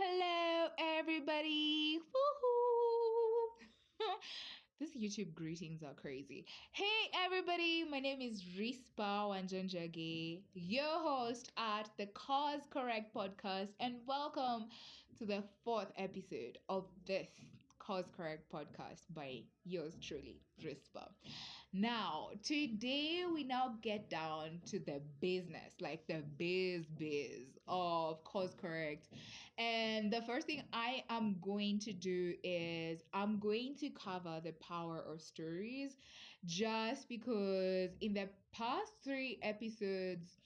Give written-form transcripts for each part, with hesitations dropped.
Hello, everybody. Woohoo! These YouTube greetings are crazy. Hey, everybody. My name is Rispa Wanjanjagi, your host at the Cause Correct podcast, and welcome to the fourth episode of this Cause Correct podcast by yours truly, Rispa. Now, today we now get down to the business, like the biz of Cause Correct. And the first thing I am going to do is I'm going to cover the power of stories just because in the past three episodes,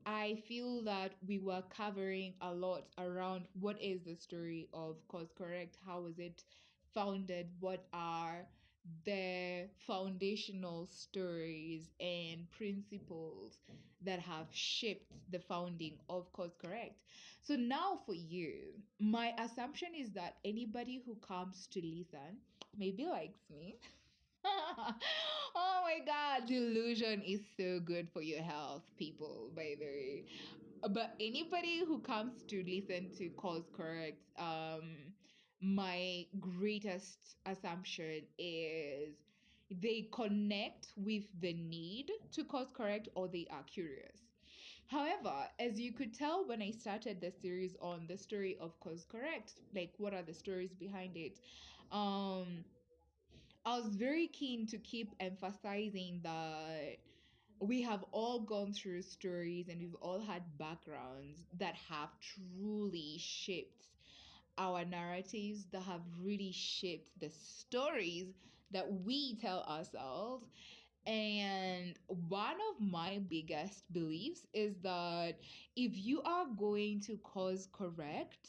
I feel that we were covering a lot around what is the story of Cause Correct, how was it founded, what are the foundational stories and principles that have shaped the founding of Cause Correct. So now for you, my assumption is that anybody who comes to listen maybe likes me. Oh my God, delusion is so good for your health, people, by the way. But anybody who comes to listen to Cause Correct, my greatest assumption is they connect with the need to Cause Correct or they are curious. However, as you could tell when I started the series on the story of Cause Correct, like what are the stories behind it? I was very keen to keep emphasizing that we have all gone through stories and we've all had backgrounds that have truly shaped our narratives, that have really shaped the stories that we tell ourselves. And one of my biggest beliefs is that if you are going to cause correct,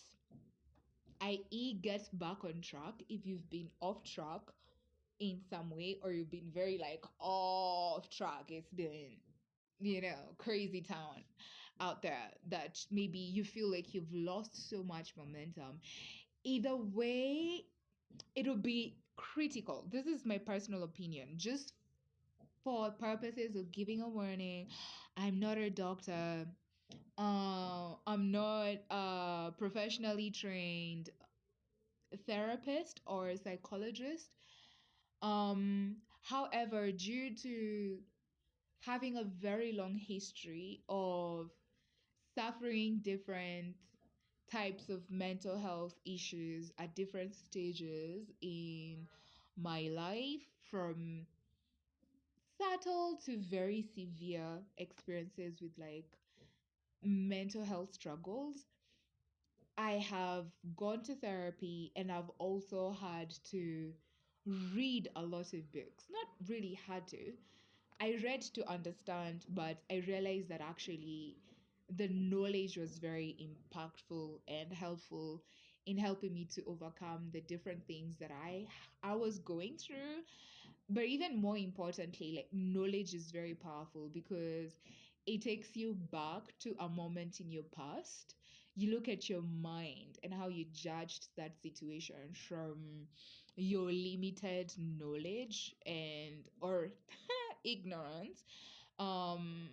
i.e., get back on track, if you've been off track in some way or you've been very like off track, it's been crazy town out there that maybe you feel like you've lost so much momentum, either way it'll be critical. This is my personal opinion, just for purposes of giving a warning. I'm not a doctor, I'm not a professionally trained therapist or psychologist. However, due to having a very long history of suffering different types of mental health issues at different stages in my life, from subtle to very severe experiences with like mental health struggles, I have gone to therapy and I've also had to read a lot of books. Not really had to. I read to understand, but I realized that actually the knowledge was very impactful and helpful in helping me to overcome the different things that I was going through. But even more importantly, like knowledge is very powerful because it takes you back to a moment in your past. You look at your mind and how you judged that situation from your limited knowledge and or ignorance. Um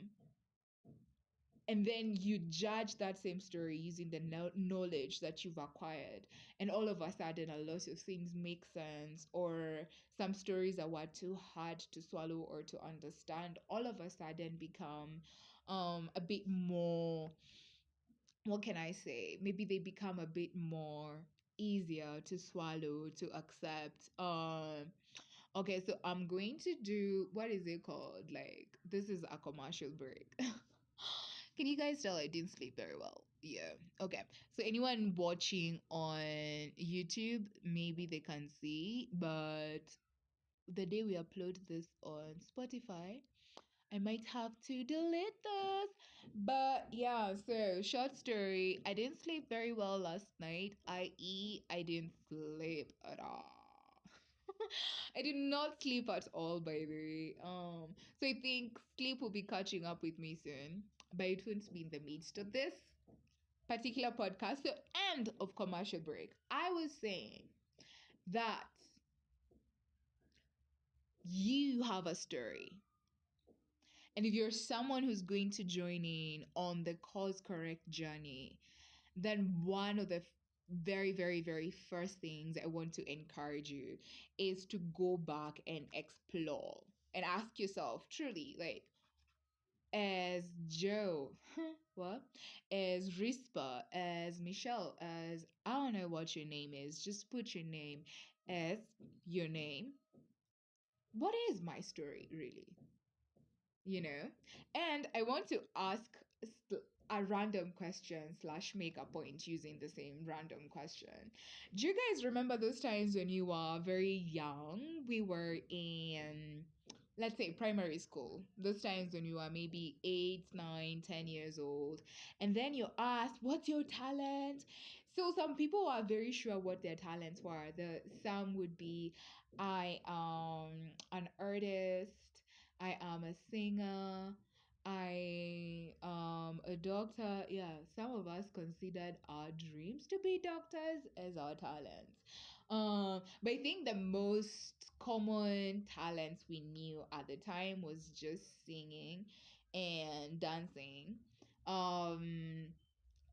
and then you judge that same story using the knowledge that you've acquired, and all of a sudden a lot of things make sense, or some stories that were too hard to swallow or to understand all of a sudden become a bit more, what can I say, maybe they become a bit more easier to swallow, to accept. Okay, so I'm going to do, what is it called, like this is a commercial break. Can you guys tell I didn't sleep very well? Yeah. Okay. So anyone watching on YouTube, maybe they can see, but the day we upload this on Spotify, I might have to delete this. But yeah, so short story, I didn't sleep very well last night, i.e., I didn't sleep at all. I did not sleep at all, by the way. So I think sleep will be catching up with me soon, but it won't be in the midst of this particular podcast. So, end of commercial break. I was saying that you have a story. And if you're someone who's going to join in on the Cause Correct journey, then one of the very, very, very first things I want to encourage you is to go back and explore and ask yourself truly, like, as Joe, what? As Rispa, as Michelle, as I don't know what your name is, just put your name as your name. What is my story, really? You know? And I want to ask a random question slash make a point using the same random question. Do you guys remember those times when you were very young? We were in, let's say, primary school. Those times when you were maybe 8, 9, 10 years old. And then you asked, what's your talent? So some people are very sure what their talents were. Some would be, I am an artist, I am a singer, I am a doctor. Yeah, some of us considered our dreams to be doctors as our talents. But I think the most common talents we knew at the time was just singing and dancing. Um,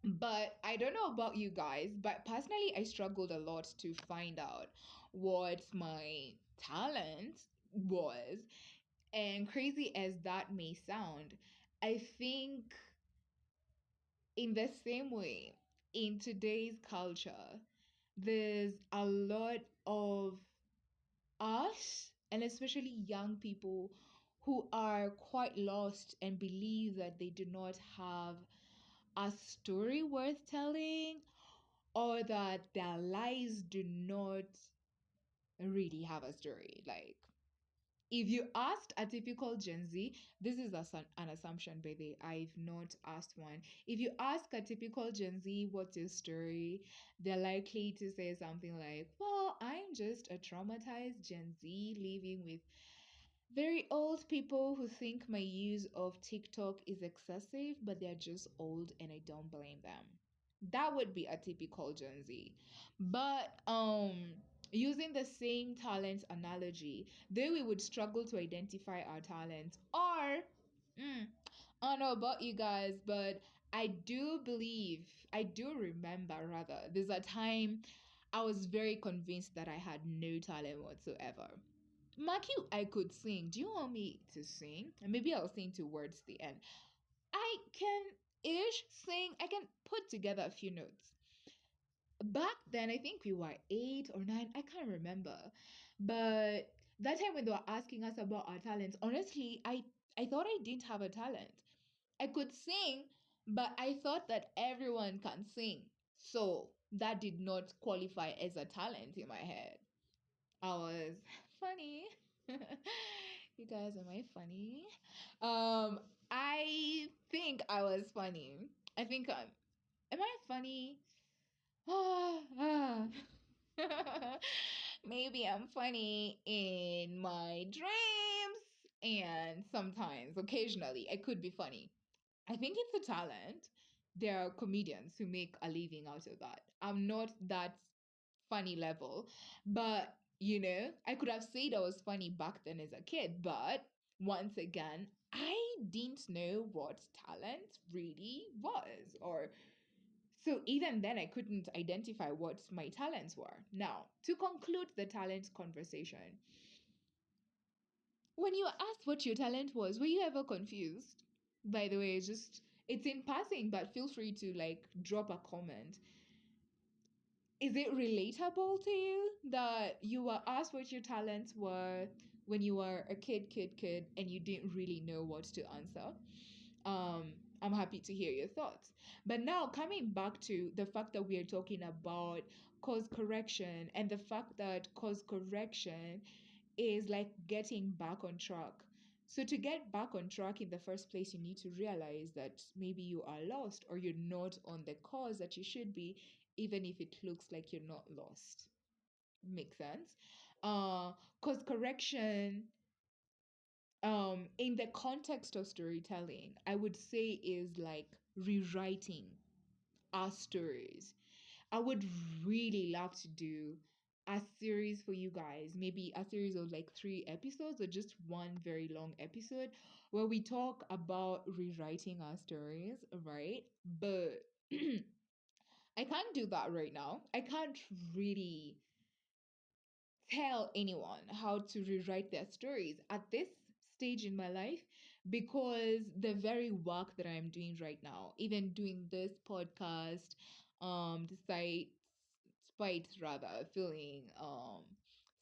but I don't know about you guys, but personally, I struggled a lot to find out what my talent was. And crazy as that may sound, I think in the same way, in today's culture, there's a lot of us, and especially young people, who are quite lost and believe that they do not have a story worth telling, or that their lives do not really have a story. Like, if you asked a typical Gen Z, this is an assumption, by the way, I've not asked one. If you ask a typical Gen Z what's your story, they're likely to say something like, well, I'm just a traumatized Gen Z living with very old people who think my use of TikTok is excessive, but they're just old and I don't blame them. That would be a typical Gen Z. But using the same talent analogy, then we would struggle to identify our talents. Or I don't know about you guys, but I do remember rather, there's a time I was very convinced that I had no talent whatsoever. Mark you, I could sing. Do you want me to sing? And maybe I'll sing towards the end. I can ish sing. I can put together a few notes. Back then, I think we were 8 or 9. I can't remember. But that time when they were asking us about our talents, honestly, I thought I didn't have a talent. I could sing, but I thought that everyone can sing. So that did not qualify as a talent in my head. I was funny. You guys, am I funny? I think I was funny. I think am I funny? Maybe I'm funny in my dreams and sometimes, occasionally, I could be funny. I think it's a talent. There are comedians who make a living out of that. I'm not that funny level, but I could have said I was funny back then as a kid, but once again, I didn't know what talent really was, or so even then I couldn't identify what my talents were. Now, to conclude the talent conversation, when you were asked what your talent was, were you ever confused? By the way, just it's in passing, but feel free to like drop a comment. Is it relatable to you that you were asked what your talents were when you were a kid, and you didn't really know what to answer? I'm happy to hear your thoughts. But now, coming back to the fact that we are talking about cause correction, and the fact that cause correction is like getting back on track. So, to get back on track in the first place, you need to realize that maybe you are lost, or you're not on the course that you should be, even if it looks like you're not lost. Makes sense? Cause correction, in the context of storytelling, I would say is like rewriting our stories. I would really love to do a series for you guys, maybe a series of like 3 episodes or just one very long episode where we talk about rewriting our stories, right? But I can't do that right now. I can't really tell anyone how to rewrite their stories at this stage in my life, because the very work that I'm doing right now, even doing this podcast, despite rather feeling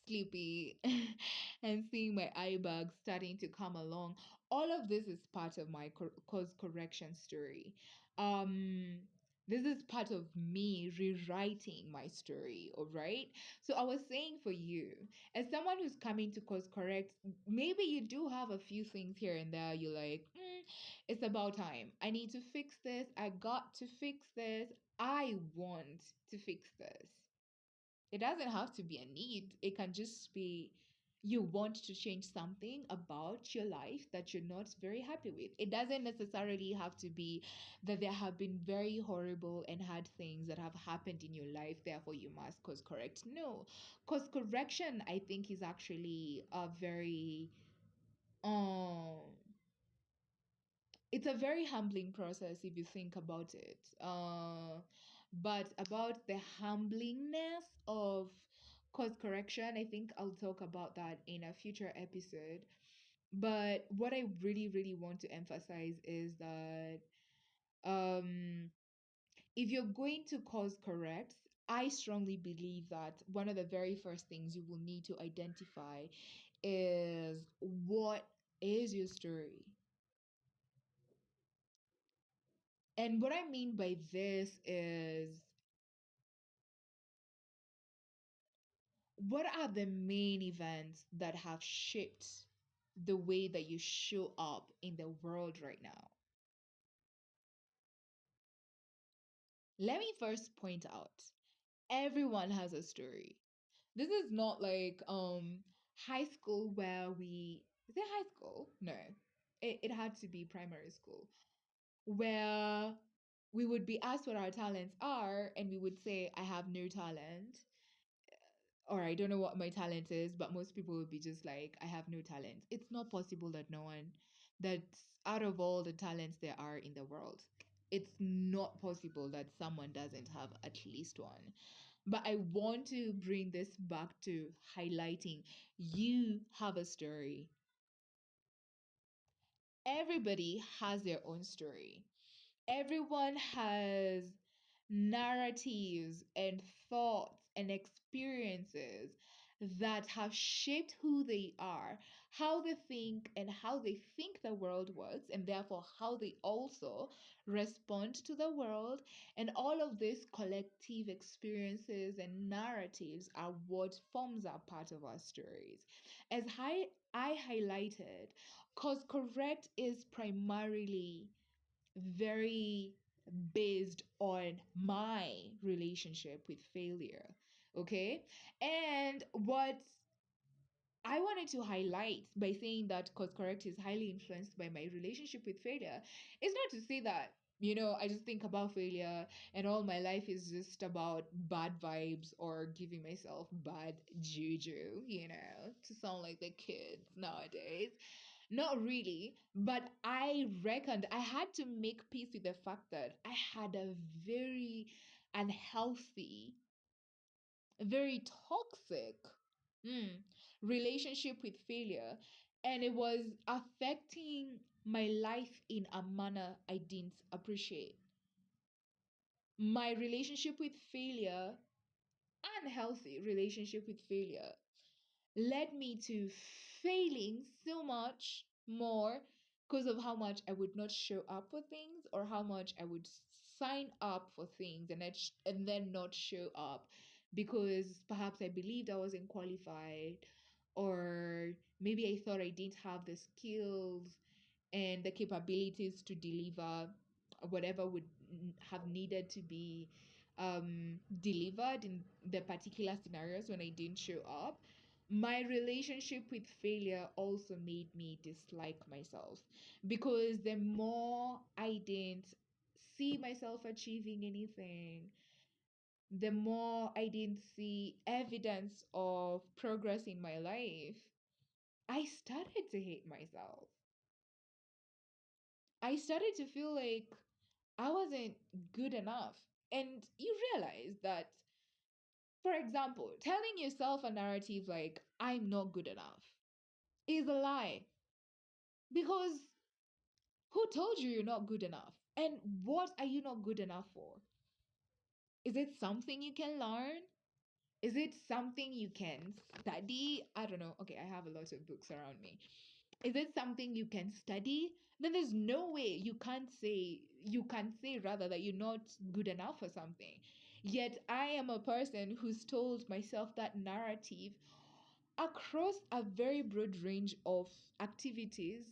sleepy and seeing my eye bags starting to come along, all of this is part of my course correction story. Um, this is part of me rewriting my story, all right? So I was saying, for you, as someone who's coming to course correct, maybe you do have a few things here and there. You're like, it's about time. I need to fix this. I got to fix this. I want to fix this. It doesn't have to be a need. It can just be you want to change something about your life that you're not very happy with. It doesn't necessarily have to be that there have been very horrible and hard things that have happened in your life, therefore you must course correct. No. Course correction, I think, is actually a very um it's a very humbling process if you think about it. But about the humblingness of course correction, I think I'll talk about that in a future episode. But what I really, really want to emphasize is that um, if you're going to course correct, I strongly believe that one of the very first things you will need to identify is, what is your story? And what I mean by this is, what are the main events that have shaped the way that you show up in the world right now? Let me first point out, everyone has a story. This is not like high school where we, is it high school? No. It had to be primary school, where we would be asked what our talents are and we would say, I have no talent, or I don't know what my talent is, but most people would be just like, I have no talent. It's not possible that no one, that out of all the talents there are in the world, it's not possible that someone doesn't have at least one. But I want to bring this back to highlighting, you have a story. Everybody has their own story. Everyone has narratives and thoughts and experiences that have shaped who they are, how they think, and how they think the world works, and therefore how they also respond to the world. And all of these collective experiences and narratives are what forms a part of our stories. As I highlighted, cause correct is primarily very based on my relationship with failure. Okay. And what I wanted to highlight by saying that course correct is highly influenced by my relationship with failure is not to say that, I just think about failure and all my life is just about bad vibes or giving myself bad juju, to sound like the kids nowadays. Not really, but I reckoned I had to make peace with the fact that I had a very unhealthy, very toxic mm, relationship with failure. And it was affecting my life in a manner I didn't appreciate. My relationship with failure, unhealthy relationship with failure, led me to failing so much more because of how much I would not show up for things, or how much I would sign up for things and then not show up because perhaps I believed I wasn't qualified, or maybe I thought I didn't have the skills and the capabilities to deliver whatever would have needed to be delivered in the particular scenarios when I didn't show up. My relationship with failure also made me dislike myself, because the more I didn't see myself achieving anything, the more I didn't see evidence of progress in my life, I started to hate myself. I started to feel like I wasn't good enough. And you realize that, for example, telling yourself a narrative like, I'm not good enough, is a lie. Because who told you you're not good enough? And what are you not good enough for? Is it something you can learn? Is it something you can study? I don't know. Okay, I have a lot of books around me. Is it something you can study? Then there's no way you can say rather that you're not good enough for something. Yet I am a person who's told myself that narrative across a very broad range of activities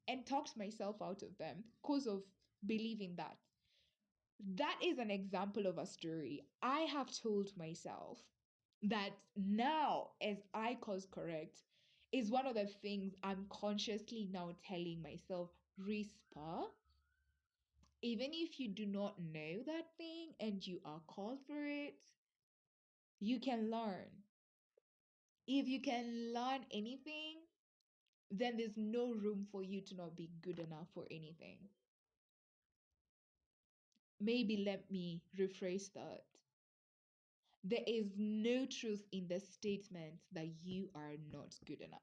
and talked myself out of them because of believing that. That is an example of a story I have told myself that now, as I cause correct, is one of the things I'm consciously now telling myself, Rispa, even if you do not know that thing and you are called for it, you can learn. If you can learn anything, then there's no room for you to not be good enough for anything. Maybe let me rephrase that. There is no truth in the statement that you are not good enough.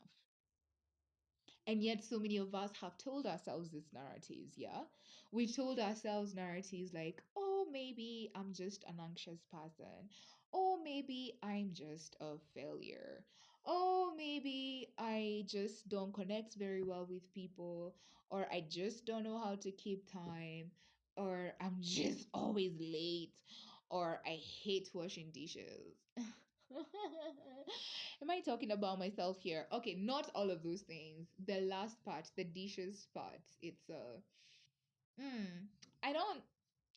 And yet, so many of us have told ourselves these narratives, yeah? We told ourselves narratives like, oh, maybe I'm just an anxious person. Oh, maybe I'm just a failure. Oh, maybe I just don't connect very well with people. Or I just don't know how to keep time. Or I'm just always late. Or I hate washing dishes. Am I talking about myself here? Okay, not all of those things. The last part, the dishes part, it's mm, I don't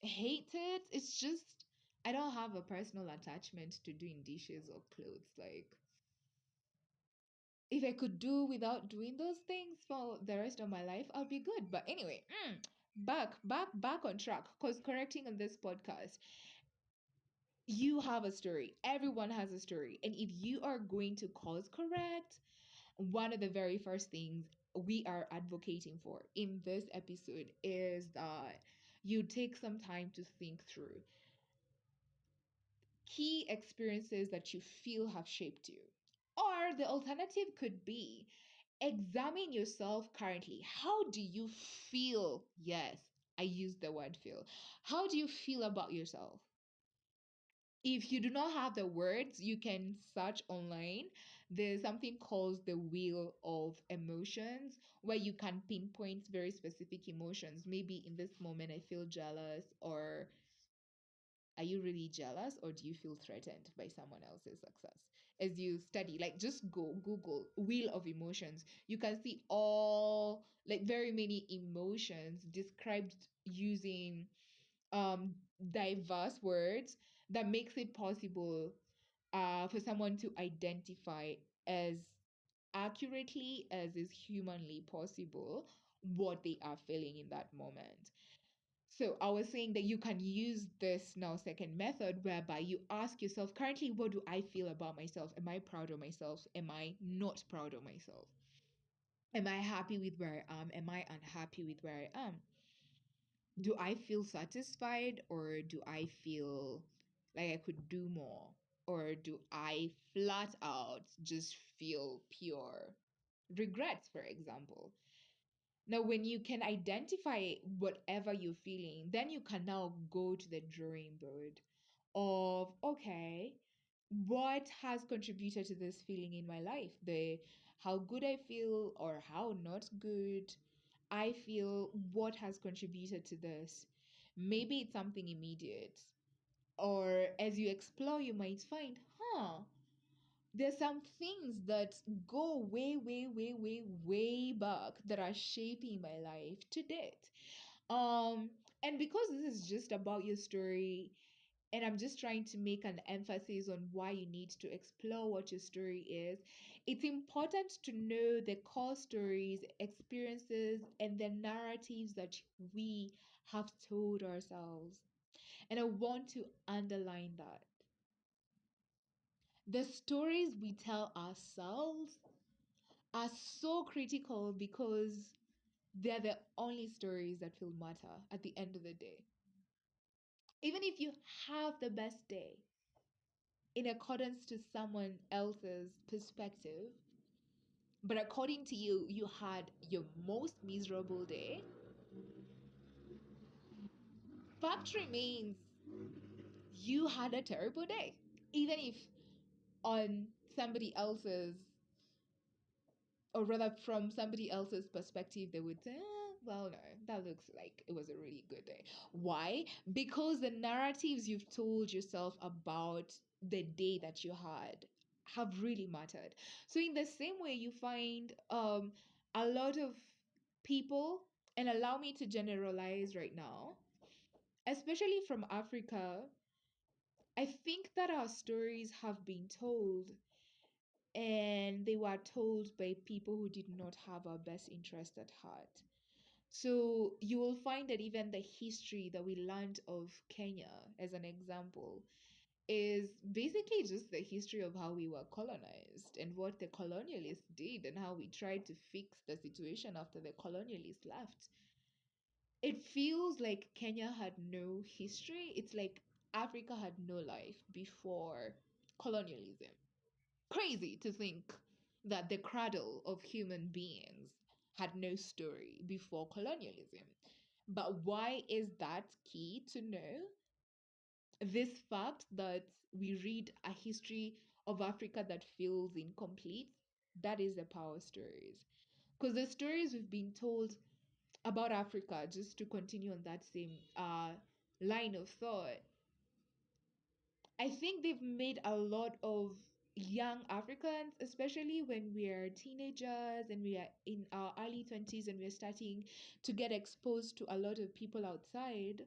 hate it. It's just I don't have a personal attachment to doing dishes or clothes. Like if I could do without doing those things for the rest of my life, I'll be good. But anyway, back on track. Cause correcting on this podcast, you have a story. Everyone has a story. And if you are going to cause correct, one of the very first things we are advocating for in this episode is that you take some time to think through key experiences that you feel have shaped you. Or the alternative could be examine yourself currently. How do you feel? Yes, I use the word feel. How do you feel about yourself? If you do not have the words, you can search online. There's something called the wheel of emotions where you can pinpoint very specific emotions. Maybe in this moment, I feel jealous, or are you really jealous, or do you feel threatened by someone else's success? As you study, like just go Google wheel of emotions. You can see all like very many emotions described using diverse words that makes it possible for someone to identify as accurately as is humanly possible what they are feeling in that moment. So I was saying that you can use this now second method whereby you ask yourself, currently, what do I feel about myself? Am I proud of myself? Am I not proud of myself? Am I happy with where I am? Am I unhappy with where I am? Do I feel satisfied, or do I feel like I could do more? Or do I flat out just feel pure regrets, for example? Now, when you can identify whatever you're feeling, then you can now go to the drawing board of, okay, what has contributed to this feeling in my life? The how good I feel or how not good I feel, what has contributed to this? Maybe it's something immediate. Or as you explore, you might find, there's some things that go way, way, way, way, way back that are shaping my life to date. Um, and because this is just about your story, and I'm just trying to make an emphasis on why you need to explore what your story is, it's important to know the core stories, experiences, and the narratives that we have told ourselves. And I want to underline that. The stories we tell ourselves are so critical because they're the only stories that will matter at the end of the day. Even if you have the best day in accordance to someone else's perspective, but according to you, you had your most miserable day, fact remains you had a terrible day. Even if on somebody else's, or rather from somebody else's perspective, they would say, well, no, that looks like it was a really good day. Why? Because the narratives you've told yourself about the day that you had have really mattered. So in the same way, you find a lot of people, and allow me to generalize right now, especially from Africa, I think that our stories have been told, and they were told by people who did not have our best interest at heart. So you will find that even the history that we learned of Kenya, as an example, is basically just the history of how we were colonized and what the colonialists did and how we tried to fix the situation after the colonialists left. It feels like Kenya had no history. It's like Africa had no life before colonialism. Crazy to think that the cradle of human beings had no story before colonialism. But why is that key to know? This fact that we read a history of Africa that feels incomplete, that is the power stories. Because the stories we've been told about Africa, just to continue on that same line of thought, I think they've made a lot of young Africans, especially when we are teenagers and we are in our early 20s and we're starting to get exposed to a lot of people outside.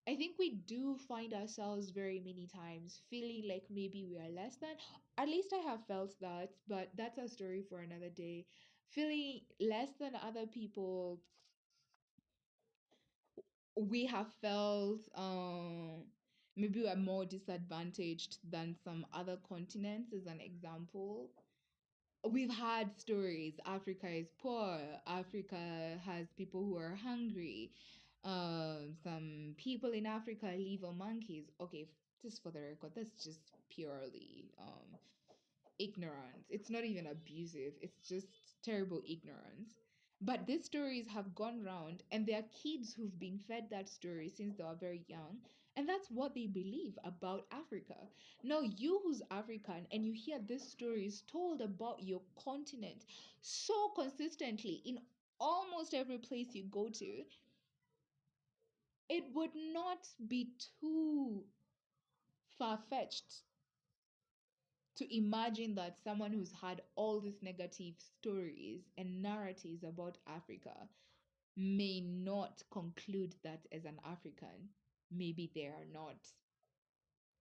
I think we do find ourselves very many times feeling like maybe we are less than. At least I have felt that, but that's a story for another day. Feeling less than other people, we have felt maybe we're more disadvantaged than some other continents, as an example. We've had stories: Africa is poor, Africa has people who are hungry, some people in Africa live on monkeys. Okay, just for the record, that's just purely ignorance. It's not even abusive, it's just terrible ignorance. But these stories have gone round, and there are kids who've been fed that story since they were very young. And that's what they believe about Africa. Now, you who's African and you hear these stories told about your continent so consistently in almost every place you go to, it would not be too far fetched to imagine that someone who's had all these negative stories and narratives about Africa may not conclude that as an African, maybe they are not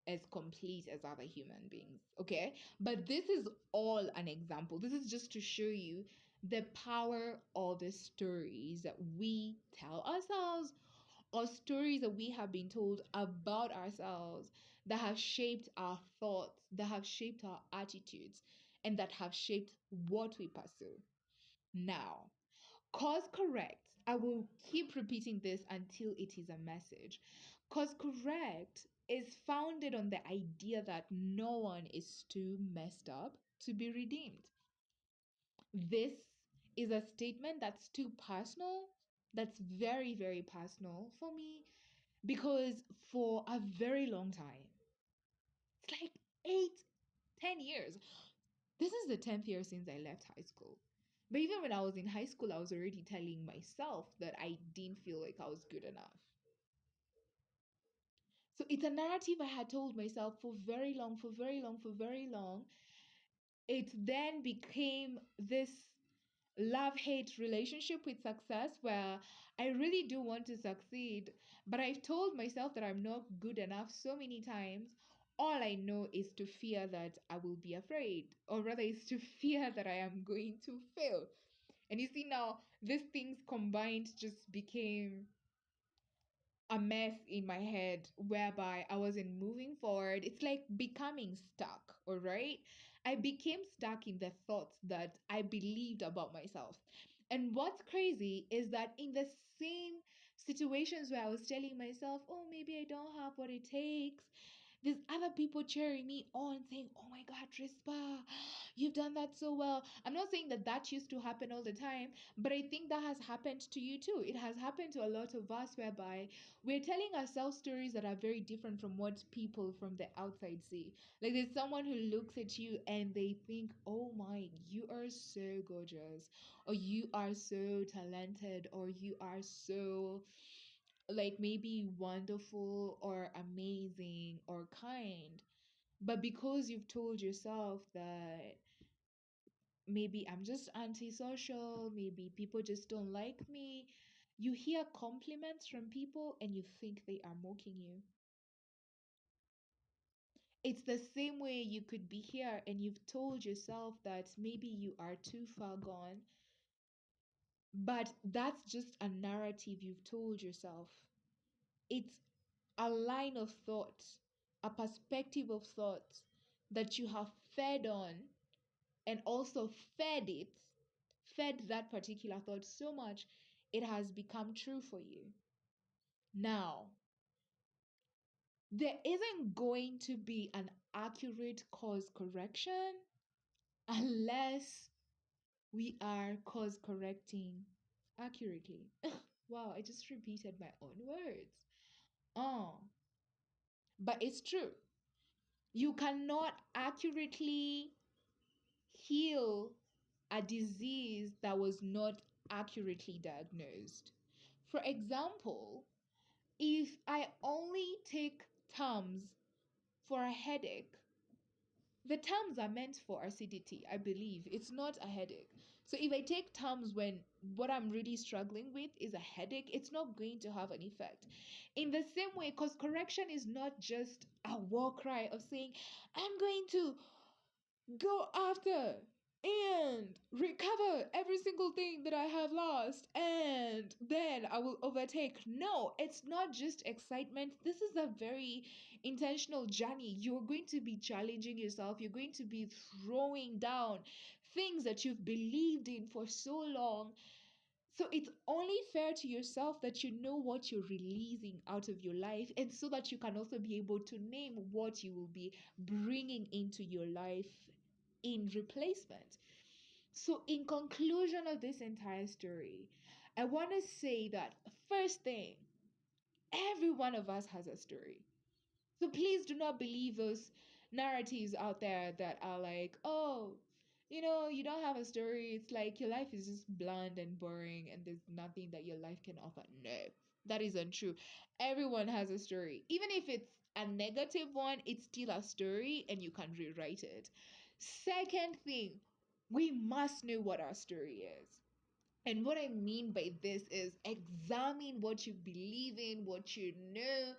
as complete as other human beings. Okay. But this is all an example. This is just to show you the power of the stories that we tell ourselves, or stories that we have been told about ourselves, that have shaped our thoughts, that have shaped our attitudes, and that have shaped what we pursue. Now, cause correct. I will keep repeating this until it is a message. Cause correct is founded on the idea that no one is too messed up to be redeemed. This is a statement that's too personal, that's very, very personal for me, because for a very long time, it's like 8, 10 years. This is the 10th year since I left high school. But even when I was in high school, I was already telling myself that I didn't feel like I was good enough. So it's a narrative I had told myself for very long, for very long, for very long. It then became this love hate relationship with success where I really do want to succeed, but I've told myself that I'm not good enough so many times. All I know is to fear that I will be afraid, or rather, is to fear that I am going to fail. And you see, now these things combined just became a mess in my head whereby I wasn't moving forward. It's like becoming stuck, all right? I became stuck in the thoughts that I believed about myself. And what's crazy is that in the same Situations where I was telling myself, oh, maybe I don't have what it takes. There's other people cheering me on, saying, oh my God, Trispa, you've done that so well. I'm not saying that that used to happen all the time, but I think that has happened to you too. It has happened to a lot of us, whereby we're telling ourselves stories that are very different from what people from the outside see. Like, there's someone who looks at you and they think, oh my, you are so gorgeous, or you are so talented, or you are so, like, maybe wonderful or amazing or kind. But because you've told yourself that maybe I'm just antisocial, maybe people just don't like me, you hear compliments from people and you think they are mocking you. It's the same way you could be here and you've told yourself that maybe you are too far gone, but that's just a narrative you've told yourself. It's a line of thought, a perspective of thought that you have fed on, and also fed that particular thought so much it has become true for you. Now, there isn't going to be an accurate cause correction unless we are cause correcting accurately. Wow, I just repeated my own words. Oh, but it's true. You cannot accurately heal a disease that was not accurately diagnosed. For example, if I only take Tums for a headache, the Tums are meant for acidity, I believe. It's not a headache. So if I take Tums when what I'm really struggling with is a headache, it's not going to have an effect. In the same way, because correction is not just a war cry of saying, I'm going to go after and recover every single thing that I have lost, and then I will overtake. No, it's not just excitement. This is a very intentional journey. You're going to be challenging yourself, you're going to be throwing down things that you've believed in for so long. So it's only fair to yourself that you know what you're releasing out of your life, and so that you can also be able to name what you will be bringing into your life in replacement. So, in conclusion of this entire story, I want to say that first thing, every one of us has a story. So please do not believe those narratives out there that are like, oh, you don't have a story. It's like your life is just bland and boring and there's nothing that your life can offer. No, that isn't true. Everyone has a story. Even if it's a negative one, it's still a story and you can rewrite it. Second thing, we must know what our story is. And what I mean by this is examine what you believe in, what you know.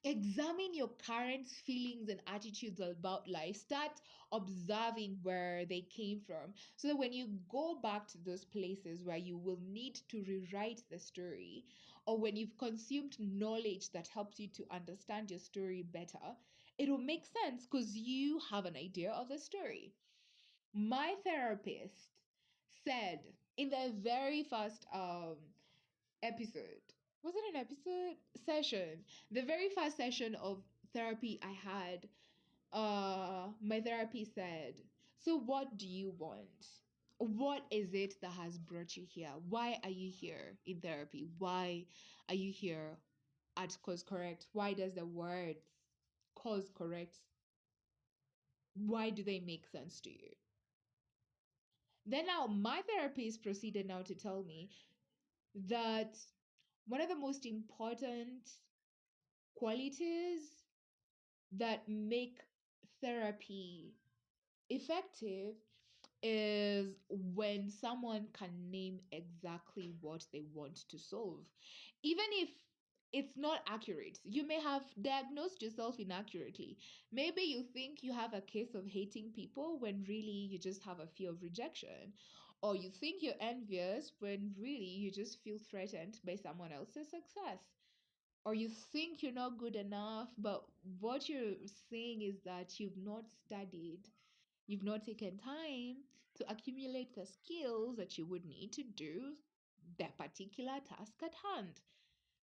Examine your current feelings and attitudes about life. Start observing where they came from, so that when you go back to those places where you will need to rewrite the story, or when you've consumed knowledge that helps you to understand your story better, it will make sense because you have an idea of the story. My therapist said in the very first episode, was it an episode session, the very first session of therapy I had, my therapy said, so what do you want? What is it that has brought you here? Why are you here in therapy? Why are you here at cause correct? Why does the words cause correct, why do they make sense to you? Then now my therapist proceeded now to tell me that one of the most important qualities that make therapy effective is when someone can name exactly what they want to solve. Even if it's not accurate, you may have diagnosed yourself inaccurately. Maybe you think you have a case of hating people when really you just have a fear of rejection. Or you think you're envious when really you just feel threatened by someone else's success. Or you think you're not good enough, but what you're saying is that you've not studied, you've not taken time to accumulate the skills that you would need to do that particular task at hand.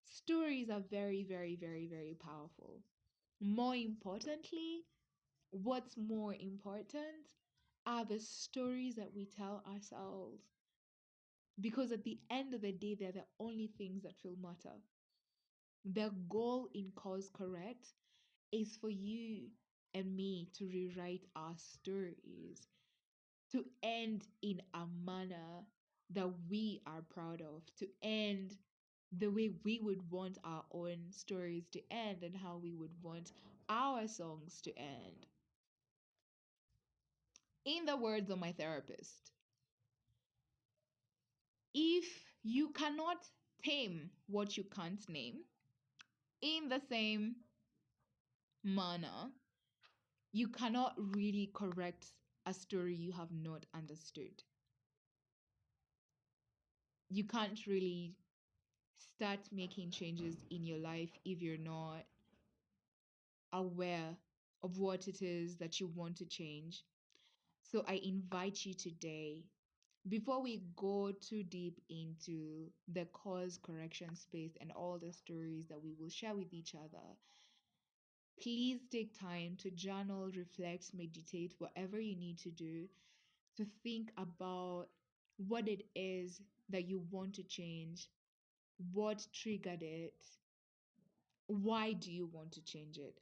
Stories are very, very, very, very powerful. More importantly, what's more important are the stories that we tell ourselves. Because at the end of the day, they're the only things that will matter. The goal in Cause Correct is for you and me to rewrite our stories, to end in a manner that we are proud of, to end the way we would want our own stories to end and how we would want our songs to end. In the words of my therapist, if you cannot tame what you can't name, in the same manner, you cannot really correct a story you have not understood. You can't really start making changes in your life if you're not aware of what it is that you want to change. So I invite you today, before we go too deep into the cause correction space and all the stories that we will share with each other, please take time to journal, reflect, meditate, whatever you need to do to think about what it is that you want to change, what triggered it, why do you want to change it,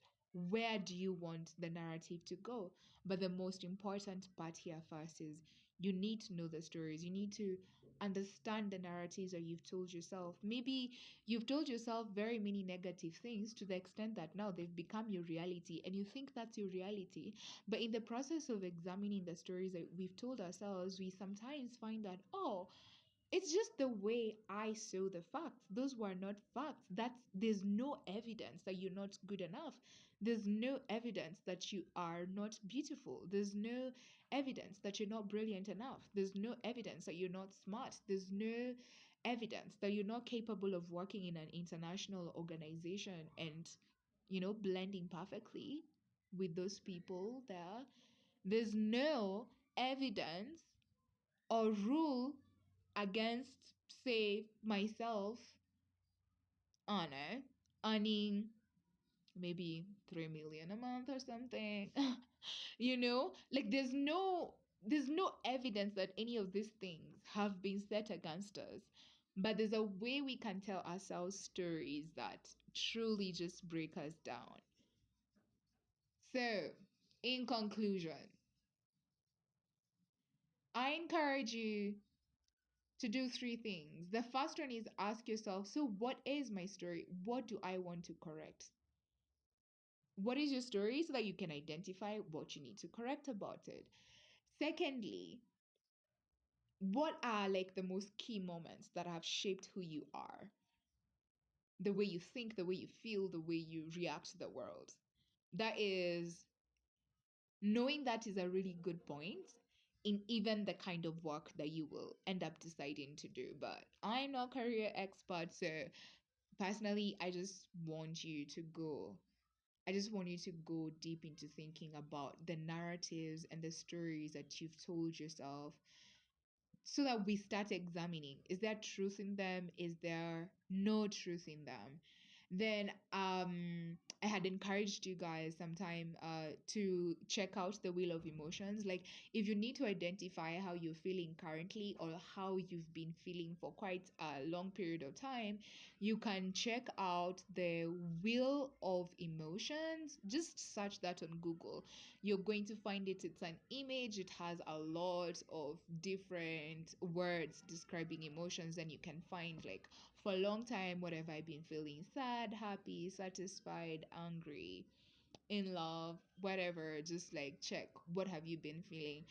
where do you want the narrative to go. But the most important part here first is you need to know the stories. You need to understand the narratives that you've told yourself. Maybe you've told yourself very many negative things to the extent that now they've become your reality and you think that's your reality. But in the process of examining the stories that we've told ourselves, we sometimes find that, oh, it's just the way I saw the facts. Those were not facts. There's no evidence that you're not good enough. There's no evidence that you are not beautiful. There's no evidence that you're not brilliant enough. There's no evidence that you're not smart. There's no evidence that you're not capable of working in an international organization and, blending perfectly with those people there. There's no evidence or rule against, say, myself, Anna, earning maybe 3 million a month or something. Like there's no evidence that any of these things have been set against us. But there's a way we can tell ourselves stories that truly just break us down. So, in conclusion, I encourage you to do three things. The first one is ask yourself, so what is my story? What do I want to correct? What is your story so that you can identify what you need to correct about it? Secondly, what are like the most key moments that have shaped who you are? The way you think, the way you feel, the way you react to the world. That is, knowing that is a really good point in even the kind of work that you will end up deciding to do. But I'm not a career expert, so personally, I just want you to go deep into thinking about the narratives and the stories that you've told yourself so that we start examining, is there truth in them? Is there no truth in them? Then I had encouraged you guys sometime to check out the Wheel of Emotions. Like, if you need to identify how you're feeling currently or how you've been feeling for quite a long period of time, you can check out the Wheel of Emotions. Just search that on Google. You're going to find it. It's an image. It has a lot of different words describing emotions, and you can find, like, for a long time, what have I been feeling? Sad, happy, satisfied, angry, in love, whatever. Just like check, what have you been feeling?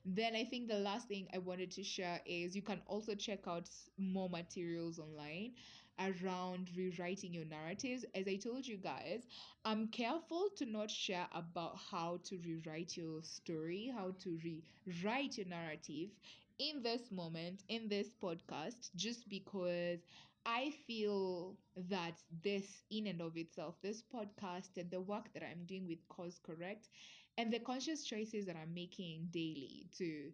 Then I think the last thing I wanted to share is you can also check out more materials online around rewriting your narratives. As I told you guys, I'm careful to not share about how to rewrite your story, how to rewrite your narrative in this moment, in this podcast, just because I feel that this, in and of itself, this podcast and the work that I'm doing with Cause Correct and the conscious choices that I'm making daily to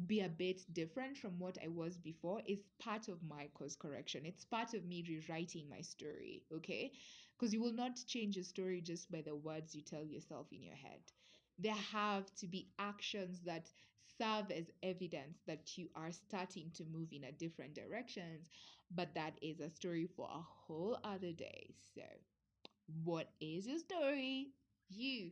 be a bit different from what I was before is part of my course correction. It's part of me rewriting my story, okay? Because you will not change a story just by the words you tell yourself in your head. There have to be actions that serve as evidence that you are starting to move in a different directions, but that is a story for a whole other day. So, what is your story? You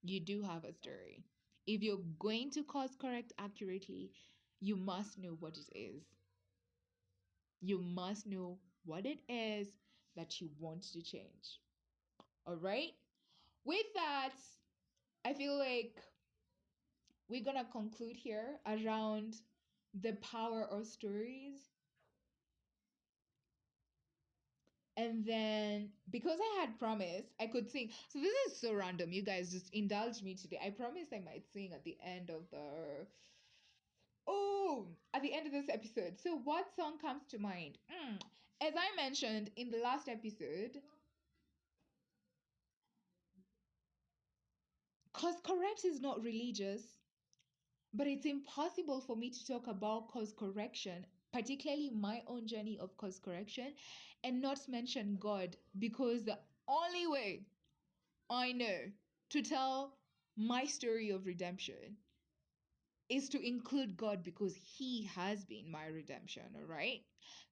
you do have a story. If you're going to course correct accurately, you must know what it is. You must know what it is that you want to change. All right? With that, I feel like we're going to conclude here around the power of stories. And then, because I had promised I could sing. So this is so random. You guys just indulge me today. I promised I might sing at the end of the at the end of this episode. So, what song comes to mind? As I mentioned in the last episode, cause correct is not religious, but it's impossible for me to talk about cause correction, particularly my own journey of cause correction, and not mention God, because the only way I know to tell my story of redemption is to include God because He has been my redemption, all right?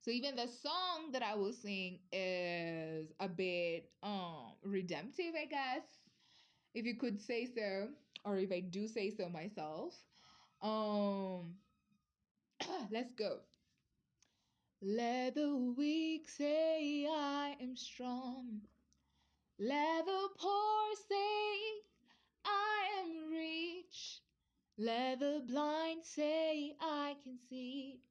So even the song that I will sing is a bit redemptive, I guess, if you could say so, or if I do say so myself. Um let's go. Let the weak say I am strong. Let the poor say I am rich. Let the blind say I can see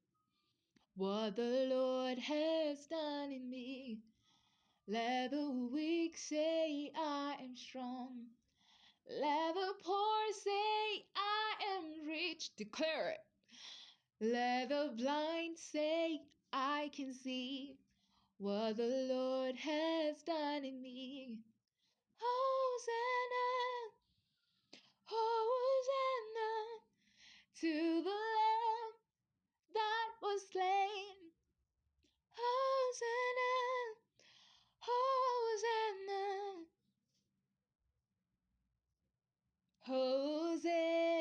what the Lord has done in me. Let the weak say I am strong. Let the poor say I am rich. Declare it. Let the blind say I can see what the Lord has done in me. Hosanna, Hosanna to the Lamb that was slain. Hosanna, Hosanna, Hosanna.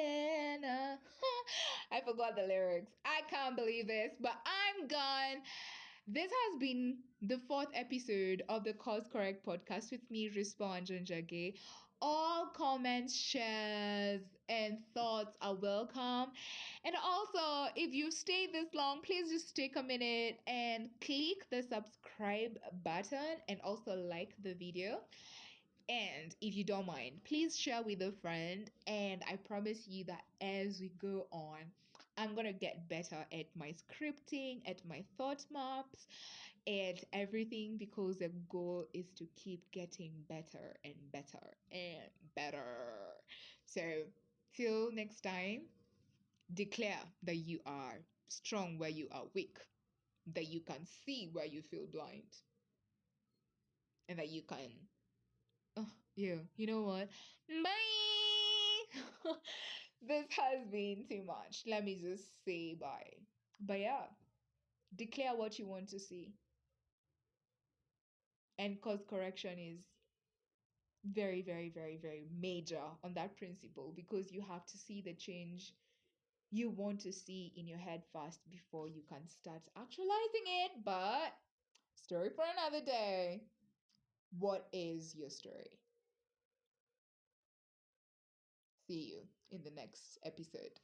I forgot the lyrics. I can't believe this, but I'm gone. This has been the fourth episode of the Cause Correct podcast with me, Rispa Anjanjage. All comments, shares, and thoughts are welcome. And also, if you've stayed this long, please just take a minute and click the subscribe button and also like the video. And if you don't mind, please share with a friend. And I promise you that as we go on, I'm going to get better at my scripting, at my thought maps, and everything because the goal is to keep getting better and better and better. So, till next time, declare that you are strong where you are weak, that you can see where you feel blind, and that you can. Oh, yeah, you know what? Bye! This has been too much. Let me just say bye. But yeah, declare what you want to see. And course correction is very, very, very, very major on that principle because you have to see the change you want to see in your head first before you can start actualizing it. But story for another day. What is your story? See you in the next episode.